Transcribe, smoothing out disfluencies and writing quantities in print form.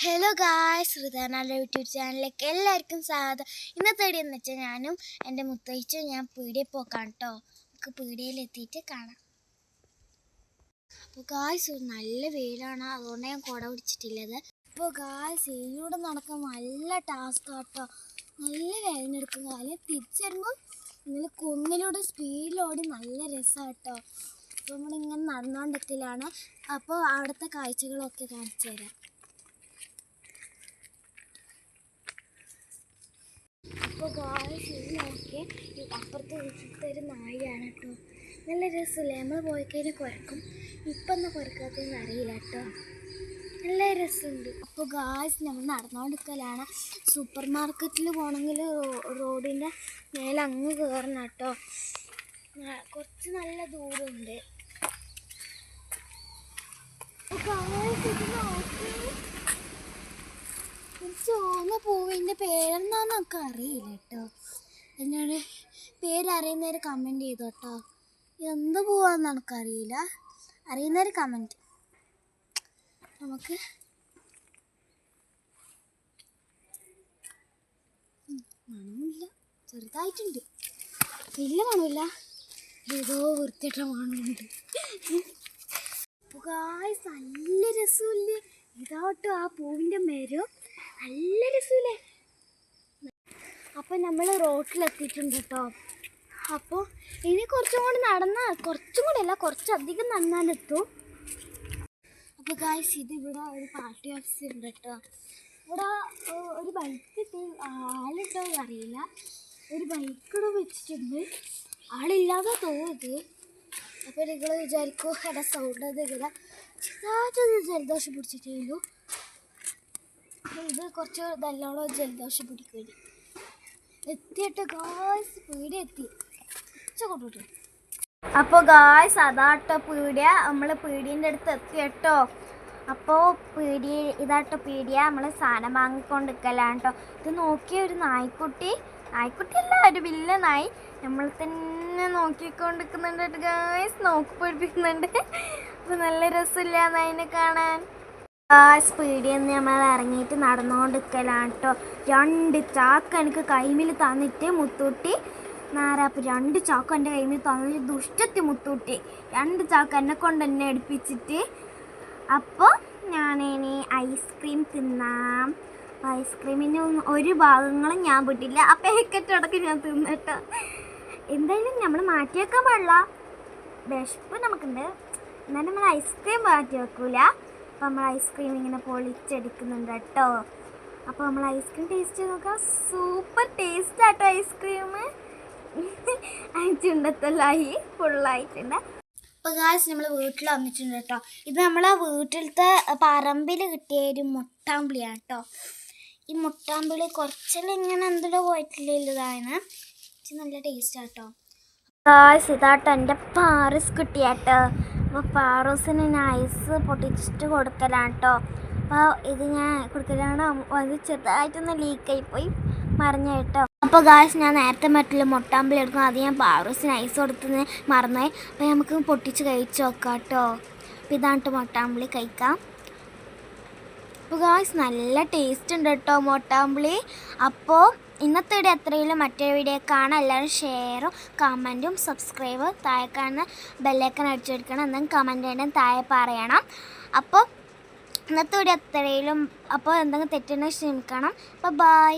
Hello guys, ഋതാനാളുടെ YouTube ചാനലിലേക്ക് എല്ലാവർക്കും സ്വാഗതം. ഇന്നത്തെ വീഡിയോ എന്ന് വെച്ചാൽ ഞാനും എൻ്റെ മുത്തഴിച്ചും ഞാൻ പീടികയിൽ പോക്കാം കേട്ടോ. നമുക്ക് പീടികയിലെത്തിയിട്ട് കാണാം. അപ്പോൾ ഗായ്സ് നല്ല വെയിലാണ്, അതുകൊണ്ട് ഞാൻ കുട പിടിച്ചിട്ടുള്ളത്. അപ്പോൾ ഗായ്സ് ഇതിലൂടെ നടക്കാൻ നല്ല ടാസ്ക് കേട്ടോ. നല്ല വേദന എടുക്കും. കാര്യം തിരിച്ചു വരുമ്പോൾ ഇങ്ങനെ കുന്നിലൂടെ സ്പീഡിലോടി നല്ല രസമാണ് കേട്ടോ. അപ്പോൾ നമ്മളിങ്ങനെ നടന്നുകൊണ്ടിരിക്കലാണ്. അപ്പോൾ അവിടുത്തെ കാഴ്ചകളൊക്കെ കാണിച്ചു തരാം. അപ്പോൾ ഗായ്സ് ഇതിനൊക്കെ അപ്പുറത്തെ വീട്ടിലത്തെ ഒരു നായയാണ് കേട്ടോ. നല്ല രസമല്ലേ, നമ്മൾ പോയി കഴിഞ്ഞാൽ കുരക്കും. ഇപ്പം ഒന്നും കുരക്കാത്തതെന്ന് അറിയില്ല കേട്ടോ, നല്ല രസമുണ്ട്. അപ്പോൾ ഗായ്സ് നമ്മൾ നടന്നുകൊണ്ടിരിക്കലാണ്. സൂപ്പർ മാർക്കറ്റിൽ പോകണമെങ്കിൽ റോഡിൻ്റെ മേലെ അങ്ങ് കയറണം കേട്ടോ. കുറച്ച് നല്ല ദൂരമുണ്ട്. ചുവന്ന പൂവിൻ്റെ പേരെന്താന്ന് നമുക്ക് അറിയില്ല കേട്ടോ. എന്നോട് പേരറിയുന്നവർ കമൻറ്റ് ചെയ്തു കേട്ടോ. എന്ത് പൂവാന്ന് നമുക്കറിയില്ല, അറിയുന്നവർ കമൻറ്റ്. നമുക്ക് മണമില്ല, ചെറുതായിട്ടുണ്ട്, വലിയ മണമില്ല, ഏതോ വൃത്തിയിട്ട മണമുണ്ട്. ഗായ്സ് നല്ല രസമില്ലേ, ഇതാട്ടോ ആ പൂവിൻ്റെ മരം, നല്ല രസമില്ലേ. അപ്പോൾ നമ്മൾ റോട്ടിലെത്തിയിട്ടുണ്ട് കേട്ടോ. അപ്പോൾ ഇനി കുറച്ചും കൂടി നടന്നാൽ, കുറച്ചും കൂടി അല്ല കുറച്ചധികം നടന്നാലെത്തും. അപ്പോൾ ഗായ്സ് ഇതിവിടെ ഒരു പാർട്ടി ഓഫീസ് ഉണ്ട് കേട്ടോ. ഇവിടെ ഒരു ബൈക്ക് ആളിട്ടോ അറിയില്ല, ഒരു ബൈക്കിടെ വെച്ചിട്ടുണ്ട്, ആളില്ലാതെ തോന്നുന്നത്. അപ്പോൾ നിങ്ങൾ വിചാരിക്കും എടാ സൗണ്ട് അത് ഇങ്ങനെ ജലദോഷം പിടിച്ചിട്ടുള്ളൂ. ഇത് കുറച്ച് നല്ലോണം ജലദോഷം പിടിക്കും. എത്തിയിട്ട് ഗായ്സ് പീടിക എത്തി, ഉച്ച കൊണ്ടിട്ട്. അപ്പോൾ ഗായ്സ് അതാട്ടോ പീടിക, നമ്മൾ പീടിയൻ്റെ അടുത്ത് എത്തി കേട്ടോ. അപ്പോൾ ഇതാട്ടോ പീടിയ, നമ്മൾ സാധനം വാങ്ങിക്കൊണ്ടിരിക്കലാണ് കേട്ടോ. ഇത് നോക്കിയ ഒരു നായ്ക്കുട്ടിയല്ല, ഒരു വലിയ നായി നമ്മൾ തന്നെ നോക്കിക്കൊണ്ടിരിക്കുന്നുണ്ട് ഗായ്സ്, നോക്കി പഠിപ്പിക്കുന്നുണ്ട്. അപ്പോൾ നല്ല രസമില്ല നായിനെ കാണാൻ. പീടിയെന്ന് നമ്മൾ ഇറങ്ങിയിട്ട് നടന്നുകൊണ്ടിരിക്കലാണ് കേട്ടോ. 2 ചാക്ക് എനിക്ക് കൈമിൽ തന്നിട്ട് മുത്തൂട്ടി നാരാപ്പ്, 2 ചാക്ക് എൻ്റെ കൈമിൽ തന്നിട്ട് ദുഷ്ടത്തി മുത്തൂട്ടി 2 ചാക്ക് എന്നെ കൊണ്ട് തന്നെ എടുപ്പിച്ചിട്ട്. അപ്പോൾ ഞാനിനി ഐസ്ക്രീം തിന്നാം. ഐസ്ക്രീമിന് ഒരു ഭാഗങ്ങളും ഞാൻ വിട്ടില്ല, ആ പാക്കറ്റ് അടക്കം ഞാൻ തിന്നിട്ടോ. എന്തായാലും നമ്മൾ മാറ്റി വെക്കാൻ പാടില്ല, വിശപ്പ് നമുക്കുണ്ട്, എന്നാലും നമ്മൾ ഐസ്ക്രീം മാറ്റി വെക്കൂല. അപ്പോൾ നമ്മൾ ഐസ്ക്രീം ഇങ്ങനെ പൊളിച്ചെടുക്കുന്നുണ്ട് കേട്ടോ. അപ്പോൾ നമ്മൾ ഐസ്ക്രീം ടേസ്റ്റ് നോക്കാം, സൂപ്പർ ടേസ്റ്റ് ആട്ടോ ഐസ്ക്രീം. ചുണ്ടത്തല്ലായി ഫുള്ളായിട്ടുണ്ട്. അപ്പോൾ ഗായ്സ് നമ്മൾ വീട്ടിൽ വന്നിട്ടുണ്ട് കേട്ടോ. ഇത് നമ്മളെ വീട്ടിലത്തെ പറമ്പിൽ കിട്ടിയ ഒരു മുട്ടാമ്പിളിയാണ് കേട്ടോ. ഈ മുട്ടാമ്പിളി കുറച്ചെല്ലാം ഇങ്ങനെ എന്തെല്ലോ പോയിട്ടില്ലതാണ്, നല്ല ടേസ്റ്റാണ് കേട്ടോ. ഗായ്സ് ഇതാട്ടോ എൻ്റെ പാറസ് കിട്ടിയാട്ടോ. അപ്പോൾ പാറൂസിന് ഞാൻ ഐസ് പൊട്ടിച്ചിട്ട് കൊടുക്കലാണ് കേട്ടോ. അപ്പോൾ ഇത് ഞാൻ കൊടുക്കലാണ്, അത് ചെറുതായിട്ടൊന്ന് ലീക്കായിപ്പോയി മറിഞ്ഞ കേട്ടോ. അപ്പോൾ ഗായ്സ് ഞാൻ നേരത്തെ മറ്റുള്ള മുട്ടാമ്പിളി എടുക്കും, അത് ഞാൻ പാറൂസിന് ഐസ് കൊടുത്തുനിന്ന് മറന്നുപോയി. അപ്പോൾ നമുക്ക് പൊട്ടിച്ച് കഴിച്ച് നോക്കാം കേട്ടോ. അപ്പോൾ ഇതാണ് മുട്ടാമ്പിളി കഴിക്കാം. അപ്പോൾ ഗായ്സ് നല്ല ടേസ്റ്റ് ഉണ്ട് കേട്ടോ മുട്ടാമ്പിളി. അപ്പോൾ ഇന്നത്തെ വീഡിയോ എത്രയിലും മറ്റൊരു വീഡിയോ കാണാം. എല്ലാവരും ഷെയറും കമൻറ്റും സബ്സ്ക്രൈബ് താഴെ കാണുന്ന ബെല്ലൈക്കൺ അടിച്ചെടുക്കണം, എന്തെങ്കിലും കമൻറ്റ് ചെയ്യണം താഴെ പറയണം. അപ്പോൾ ഇന്നത്തെ വീഡിയോ എത്രയിലും, അപ്പോൾ എന്തെങ്കിലും തെറ്റുണ്ടെങ്കിൽ ക്ഷമിക്കണം. അപ്പോൾ ബൈ.